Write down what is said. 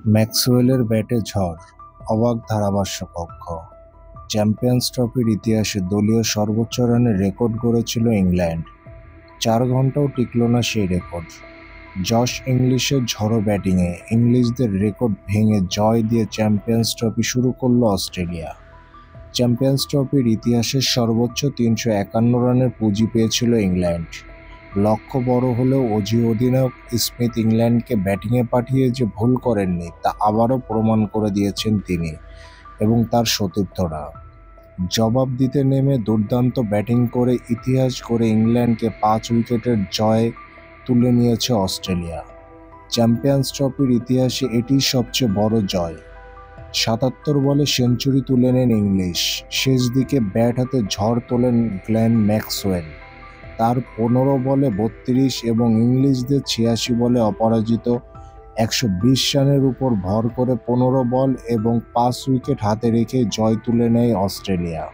ম্যাক্সওয়েলের ব্যাটে ঝড়, অবাক ধারাভাষ্যকক্ষ। চ্যাম্পিয়ন্স ট্রফির ইতিহাসে দলীয় সর্বোচ্চ রানের রেকর্ড গড়েছিল ইংল্যান্ড। 4 ঘন্টাও টিকল না সেই রেকর্ড। জশ ইংলিশের ঝড়ো ব্যাটিংয়ে ইংলিশদের রেকর্ড ভেঙে জয় দিয়ে চ্যাম্পিয়ন্স ট্রফি শুরু করল অস্ট্রেলিয়া। চ্যাম্পিয়ন্স ট্রফির ইতিহাসের সর্বোচ্চ 351 রানের পুঁজি পেয়েছিল ইংল্যান্ড। লক্ষ্য বড় হলেও অধিনায়ক স্মিথ ইংল্যান্ডকে ব্যাটিংয়ে পাঠিয়ে যে ভুল করেননি তা আবারও প্রমাণ করে দিয়েছেন তিনি এবং তার সতীর্থরা। জবাব দিতে নেমে দুর্দান্ত ব্যাটিং করে ইতিহাস গড়ে ইংল্যান্ডকে 5 উইকেটের জয় তুলে নিয়েছে অস্ট্রেলিয়া। চ্যাম্পিয়ন্স ট্রফির ইতিহাসে এটিই সবচেয়ে বড় জয়। 77 বলে সেঞ্চুরি তুলে নেন ইংলিশ। শেষ দিকে ব্যাট হাতে ঝড় তোলেন গ্লেন ম্যাক্সওয়েল। তার 15 বলে 32 এবং ইংলিশদের 86 বলে অপরাজিত 120 রানের উপর ভর করে 15 বল এবং 5 উইকেট হাতে রেখে জয় তুলে নেয় অস্ট্রেলিয়া।